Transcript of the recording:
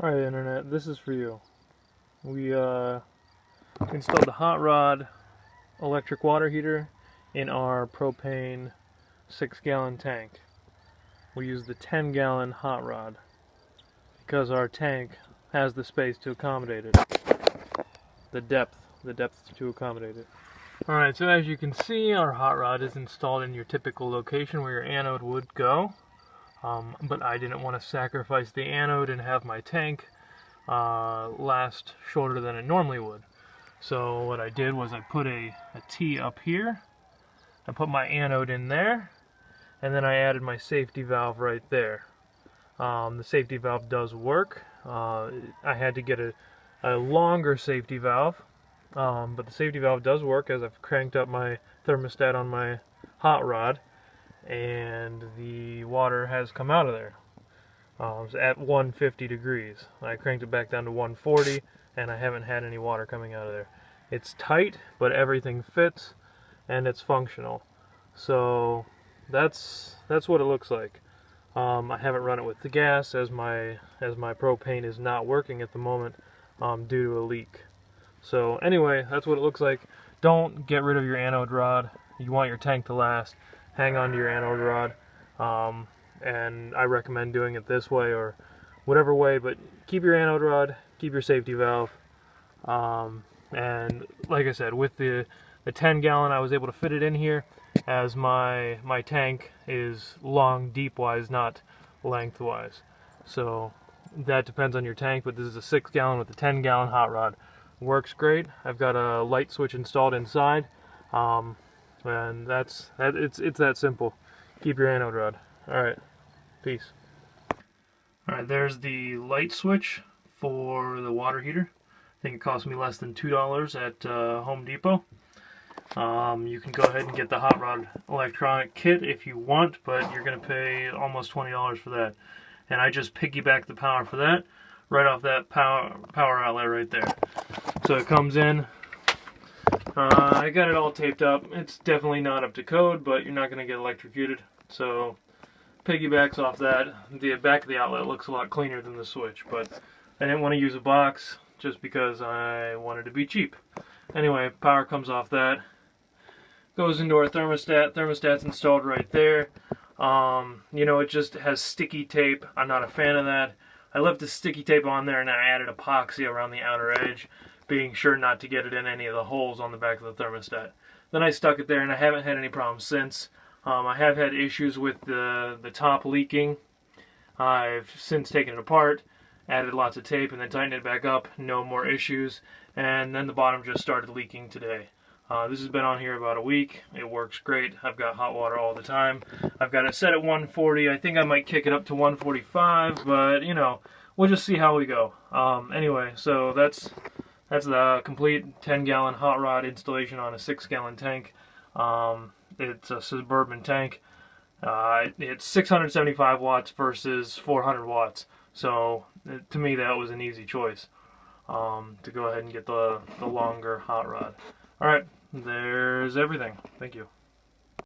Alright, Internet, this is for you. We installed the Hott Rod electric water heater in our propane 6-gallon tank. We use the 10-gallon Hott Rod because our tank has the space to accommodate it. The depth to accommodate it. Alright, so as you can see, our Hott Rod is installed in your typical location where your anode would go. But I didn't want to sacrifice the anode and have my tank last shorter than it normally would. So what I did was I put a T up here, I put my anode in there, and then I added my safety valve right there. The safety valve does work. I had to get a longer safety valve, but the safety valve does work as I've cranked up my thermostat on my Hott Rod, and the water has come out of there. It's at 150 degrees. I cranked it back down to 140, and I haven't had any water coming out of there. It's tight, but everything fits, and it's functional. So that's what it looks like. I haven't run it with the gas as my propane is not working at the moment due to a leak. So anyway, that's what it looks like. Don't get rid of your anode rod. You want your tank to last. Hang on to your anode rod, and I recommend doing it this way or whatever way, but keep your anode rod, keep your safety valve, and like I said, with the 10-gallon I was able to fit it in here as my tank is long deep-wise, not lengthwise. So that depends on your tank, but this is a 6-gallon with a 10-gallon Hott Rod. Works great. I've got a light switch installed inside. And it's that simple. Keep your anode rod. Alright, peace. Alright, there's the light switch for the water heater. I think it cost me less than $2 at Home Depot. You can go ahead and get the Hott Rod electronic kit if you want, but you're going to pay almost $20 for that. And I just piggyback the power for that right off that power outlet right there. So it comes in. I got it all taped up. It's definitely not up to code, but you're not going to get electrocuted. So piggybacks off that. The back of the outlet looks a lot cleaner than the switch, but I didn't want to use a box just because I wanted to be cheap. Anyway, power comes off that. Goes into our thermostat. Thermostat's installed right there. You know, it just has sticky tape. I'm not a fan of that. I left the sticky tape on there and I added epoxy around the outer edge, being sure not to get it in any of the holes on the back of the thermostat. Then I stuck it there and I haven't had any problems since. I have had issues with the top leaking. I've since taken it apart, added lots of tape, and then tightened it back up. No more issues. And then the bottom just started leaking today. This has been on here about a week. It works great. I've got hot water all the time. I've got it set at 140. I think I might kick it up to 145, but you know, we'll just see how we go. Anyway, so that's the complete 10-gallon Hott Rod installation on a 6-gallon tank. It's a Suburban tank. It's 675 watts versus 400 watts. So to me, that was an easy choice to go ahead and get the longer Hott Rod. All right, there's everything. Thank you.